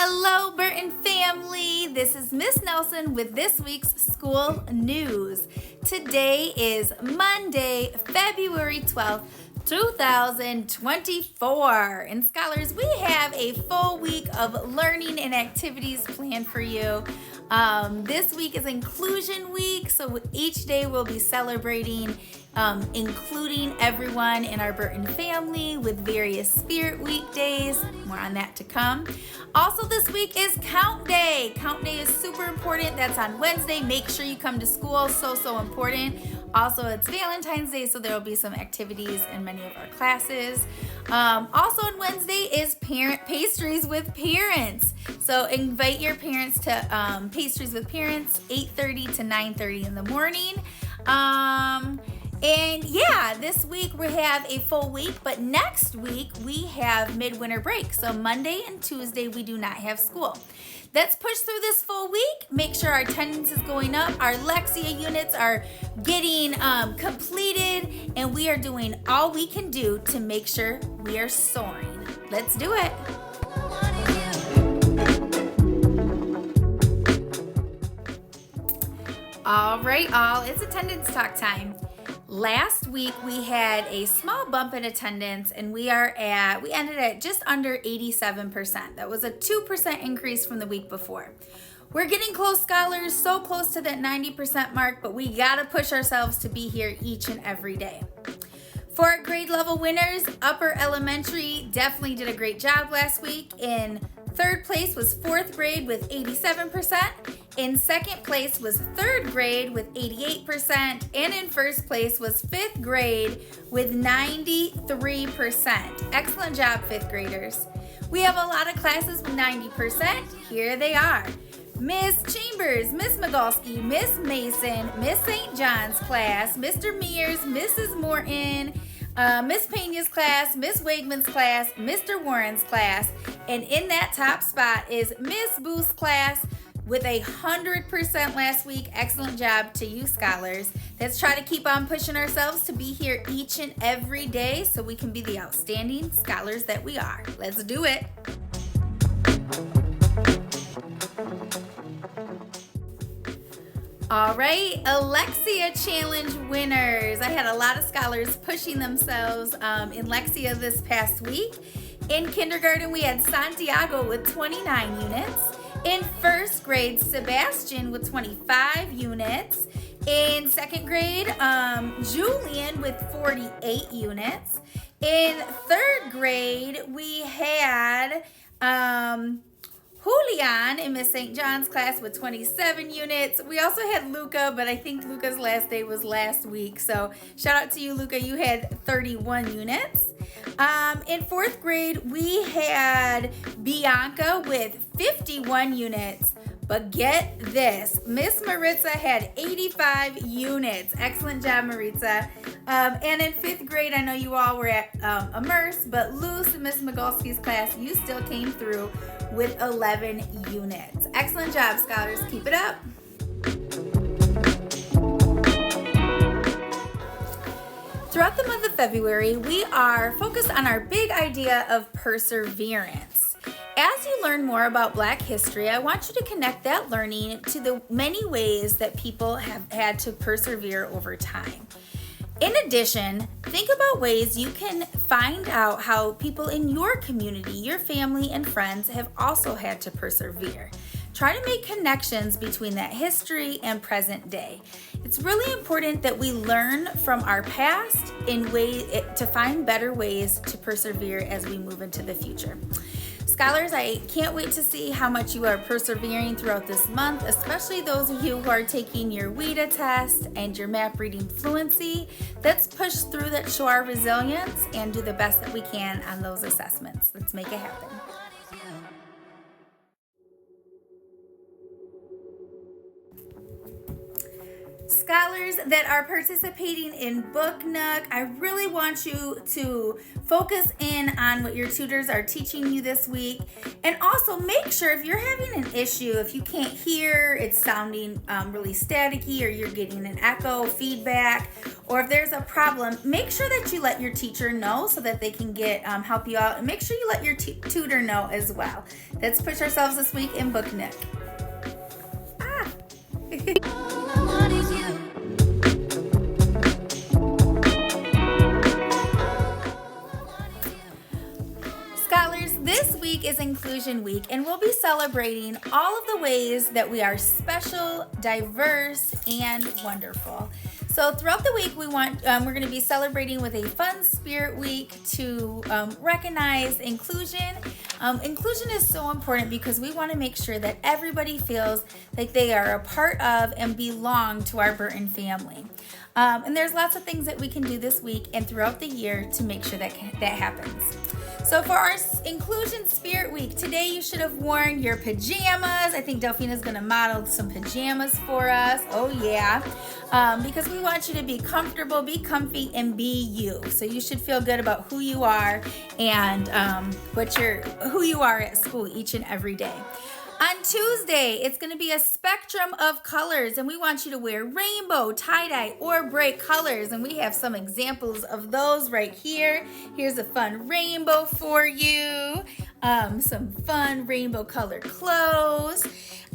Hello, Burton family. This is Miss Nelson with this week's school news. Today is Monday, February 12th, 2024. And scholars, we have a full week of learning and activities planned for you. This week is Inclusion Week, so each day we'll be celebrating including everyone in our Burton family with various Spirit Week days. More on that to come. Also this week is Count Day. Count Day is super important. That's on Wednesday. Make sure you come to school. So important. Also, it's Valentine's Day, so there will be some activities in many of our classes. Also on Wednesday is Pastries with Parents. So invite your parents to Pastries with Parents, 8:30 to 9:30 in the morning. And yeah, this week we have a full week, but next week we have midwinter break. So Monday and Tuesday we do not have school. Let's push through this full week. Make sure our attendance is going up. Our Lexia units are getting completed, and we are doing all we can do to make sure we are soaring. Let's do it. All right, all, it's attendance talk time. Last week we had a small bump in attendance, and we ended at just under 87%. That was a 2% increase from the week before. We're getting close, scholars, so close to that 90% mark, but we gotta push ourselves to be here each and every day. For our grade level winners, upper elementary definitely did a great job last week. In third place was fourth grade with 87%. In second place was third grade with 88%. And in first place was fifth grade with 93%. Excellent job, fifth graders. We have a lot of classes with 90%. Here they are. Miss Chambers, Miss Migalski, Miss Mason, Miss St. John's class, Mr. Mears, Mrs. Morton, Miss Pena's class, Miss Wegman's class, Mr. Warren's class, and in that top spot is Miss Booth's class with 100% last week. Excellent job to you, scholars. Let's try to keep on pushing ourselves to be here each and every day so we can be the outstanding scholars that we are. Let's do it. All right, Alexia Challenge winners. I had a lot of scholars pushing themselves in Lexia this past week. In kindergarten, we had Santiago with 29 units. In first grade, Sebastian with 25 units. In second grade, Julian with 48 units. In third grade, we had Julian in Miss St. John's class with 27 units. We also had Luca, but I think Luca's last day was last week. So shout out to you, Luca. You had 31 units. In fourth grade, we had Bianca with 51 units. But get this, Miss Maritza had 85 units. Excellent job, Maritza. And in fifth grade, I know you all were at Immerse, but Luce in Miss Migalski's class, you still came through with 11 units. Excellent job, scholars. Keep it up. Throughout the month of February, we are focused on our big idea of perseverance. As you learn more about Black history, I want you to connect that learning to the many ways that people have had to persevere over time. In addition, think about ways you can find out how people in your community, your family and friends have also had to persevere. Try to make connections between that history and present day. It's really important that we learn from our past to find better ways to persevere as we move into the future. Scholars, I can't wait to see how much you are persevering throughout this month, especially those of you who are taking your WIDA test and your map reading fluency. Let's push through that, show our resilience, and do the best that we can on those assessments. Let's make it happen. Scholars that are participating in Book Nook, I really want you to focus in on what your tutors are teaching you this week. And also make sure if you're having an issue, if you can't hear, it's sounding really staticky, or you're getting an echo, feedback, or if there's a problem, make sure that you let your teacher know so that they can get help you out. And make sure you let your tutor know as well. Let's push ourselves this week in Book Nook. Scholars, this week is Inclusion Week, and we'll be celebrating all of the ways that we are special, diverse, and wonderful. So throughout the week, we're going to be celebrating with a fun spirit week to recognize inclusion. Inclusion is so important because we want to make sure that everybody feels like they are a part of and belong to our Burton family. And there's lots of things that we can do this week and throughout the year to make sure that happens. So for our Inclusion Spirit Week, today you should have worn your pajamas. I think Delphina's going to model some pajamas for us. Oh yeah. Because we want you to be comfortable, be comfy, and be you. So you should feel good about who you are and who you are at school each and every day. On Tuesday, it's going to be a spectrum of colors, and we want you to wear rainbow, tie-dye, or bright colors, and we have some examples of those right here. Here's a fun rainbow for you, some fun rainbow colored clothes.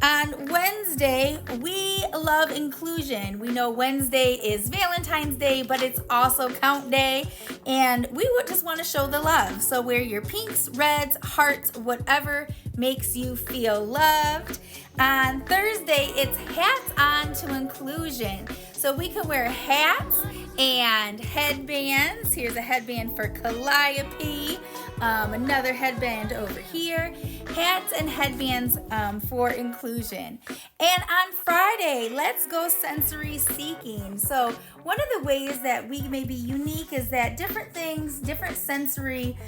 On Wednesday, we love inclusion. We know Wednesday is Valentine's Day, but it's also Count Day, and we would just want to show the love. So wear your pinks, reds, hearts, whatever makes you feel loved. On Thursday, it's Hats On to Inclusion. So we can wear hats and headbands. Here's a headband for Calliope. Another headband over here. Hats and headbands for inclusion. And on Friday, let's go sensory seeking. So one of the ways that we may be unique is that different things, different sensory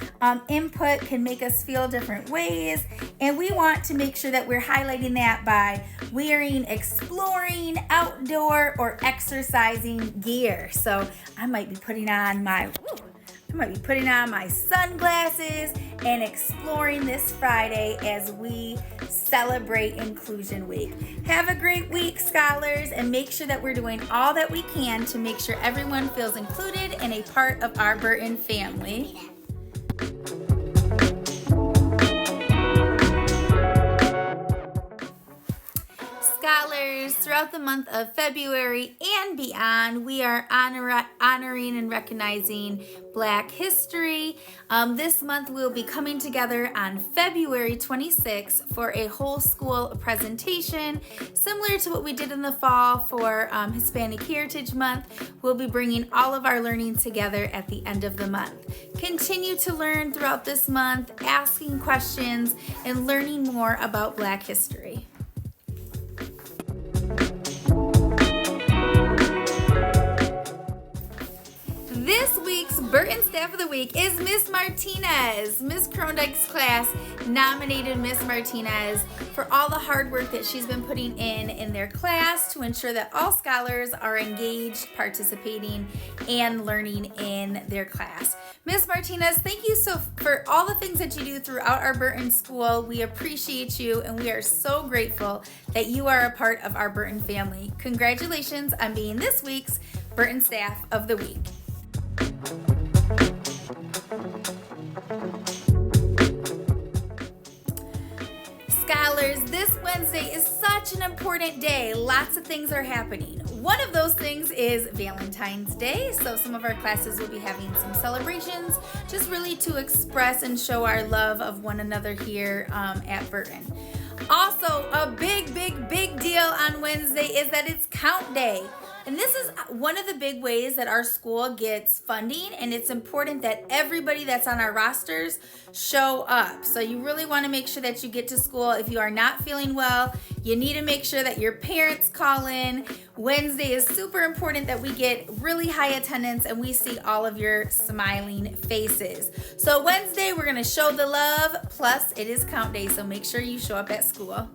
input can make us feel different ways. And we want to make sure that we're highlighting that by wearing exploring, outdoor, or exercising gear. So I might be putting on my sunglasses and exploring this Friday as we celebrate Inclusion Week. Have a great week, scholars, and make sure that we're doing all that we can to make sure everyone feels included and a part of our Burton family. Scholars, throughout the month of February and beyond, we are honoring and recognizing Black history. This month we'll be coming together on February 26th for a whole school presentation, similar to what we did in the fall for Hispanic Heritage Month. We'll be bringing all of our learning together at the end of the month. Continue to learn throughout this month, asking questions and learning more about Black history. This week's Burton Staff of the Week is Miss Martinez. Miss Krondyke's class nominated Miss Martinez for all the hard work that she's been putting in their class to ensure that all scholars are engaged, participating, and learning in their class. Miss Martinez, thank you for all the things that you do throughout our Burton School. We appreciate you, and we are so grateful that you are a part of our Burton family. Congratulations on being this week's Burton Staff of the Week. Scholars, this Wednesday is such an important day. Lots of things are happening. One of those things is Valentine's Day, so some of our classes will be having some celebrations, just really to express and show our love of one another here at Burton. Also, a big deal on Wednesday is that it's Count Day. And this is one of the big ways that our school gets funding, and it's important that everybody that's on our rosters show up. So you really want to make sure that you get to school. If you are not feeling well, you need to make sure that your parents call in. Wednesday is super important that we get really high attendance and we see all of your smiling faces. So Wednesday, we're going to show the love, plus it is Count Day, so make sure you show up at school.